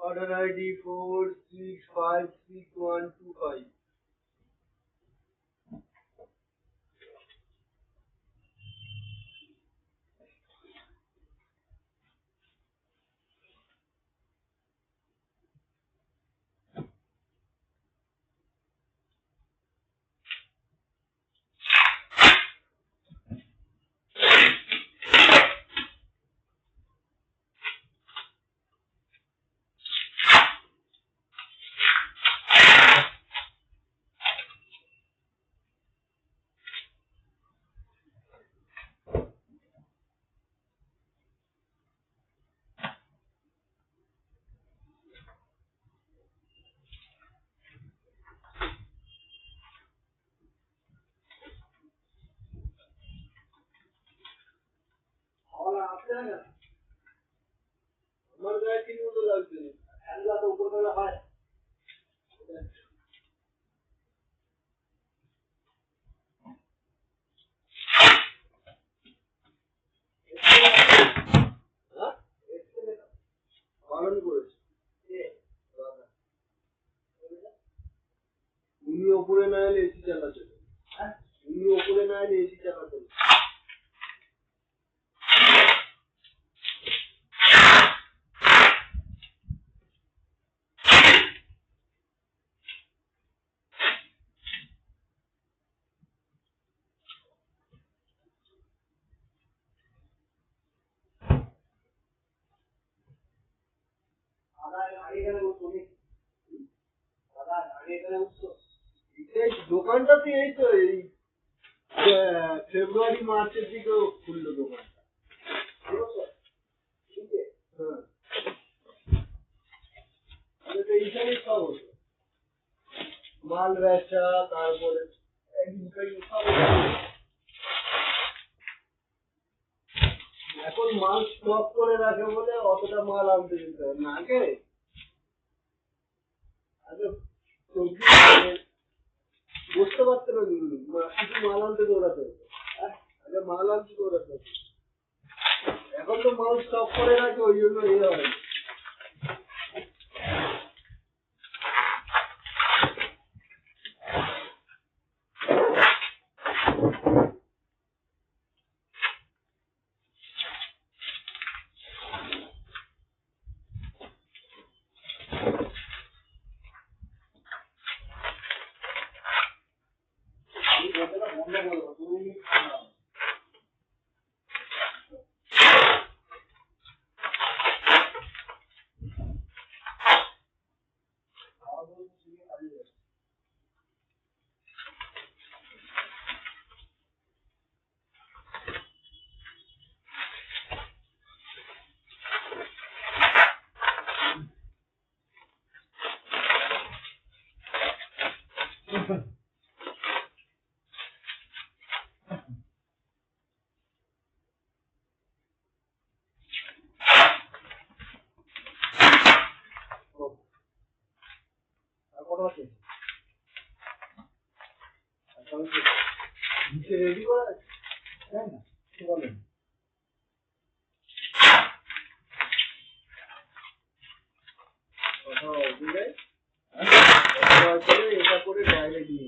Order ID 46566125. উপরে না এলে এসি চালাতে উনি উপরে না এলে এসি চালাতে দোকানটাতে এই তো এই ফেব্রুয়ারি মার্চের দিকে খুললো দোকানটা। এইখানে সব হতো মাল বেচা, তারপরে এখন মাল স্টক করে রাখে বলে অতটা মাল আনতে দিতে হয় না। আগে বুঝতে পারতে না, শুধু মাল আনতে দৌড়াতে হতো। আগে মাল আনতে দৌড়াতে হতো, এখন তো মাল স্টক করে রাখে, ওই জন্য এই হয়। রেডি করা তাই না, বলেন এটা করে বাইরে দিয়ে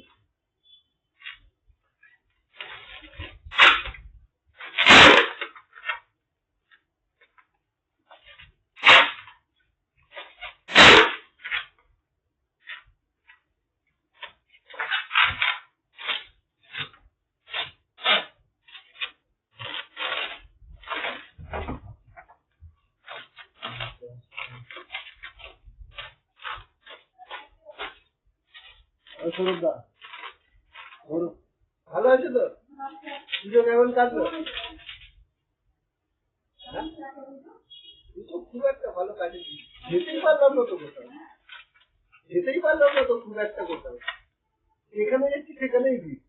ভালো আছে তো? পুজো কেমন কাটলো? খুব একটা ভালো কাজে যেতেই পারলাম না তো কোথাও, যেতেই পারলাম না তো খুব একটা কোথাও। যেখানে যাচ্ছি সেখানেই ভিড়।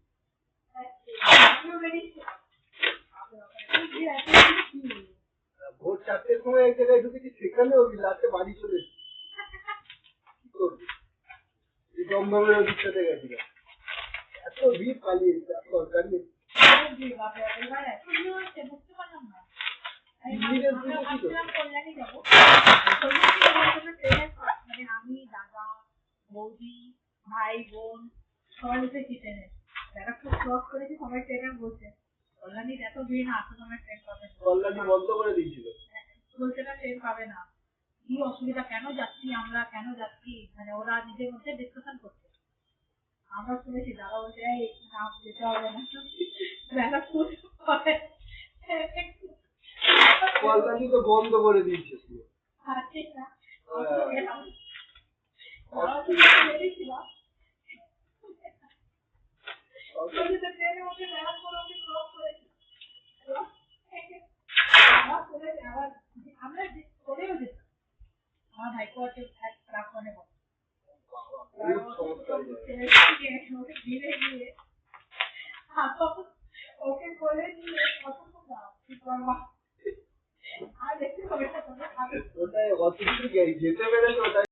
ভোর 4টের সময় এক জায়গায় ঢুকেছি, সেখানেও ভিড়, লাস্টে বাড়ি চলে এসেছি। কি করবি, এই দমদমের ওদিকটাতে গেছিলাম, এত ভিড়, পালিয়ে দরকার নেই। আমরা ভাবছিলাম কল্যাণী যাবো, মানে আমি দাদা বৌদি ভাই বোন সবাই উঠেছি ট্রেনে, ব্যারাকপুর ক্রস করেছি, সবাই ট্রেনে বলছে কল্যাণীর এত ভিড় না, আসলে আমার ট্রেন পাবে না। কল্যাণী বন্ধ করে দিয়েছিল, বলছে না ট্রেন পাবে না, কি অসুবিধা, কেন যাচ্ছি আমরা, কেন যাচ্ছি, মানে ওরা নিজের মধ্যে ডিসকাশন করছে। আমরা শুনেছি দাদা বলছে এই না যেতে হবে না, ব্যারাকপুর কল্যাণী তো বন্ধ করে দিয়েছে পুরো। ঠিক না ট্রেনের মধ্যে ব্যারাকপুর অব্দি ক্রস করেছি, আমরা চলেও যেতাম, আমার ভাইকে আছে এক রাখনে বলে খুব সমস্যা হয়ে যায়। ওকে ঘিরে গিয়ে ওকে বলে নিয়ে পছন্দ দাও কি করবা, আর দেখতে হবে ওটাই অত কিছু যেতে পেরেছে ওটাই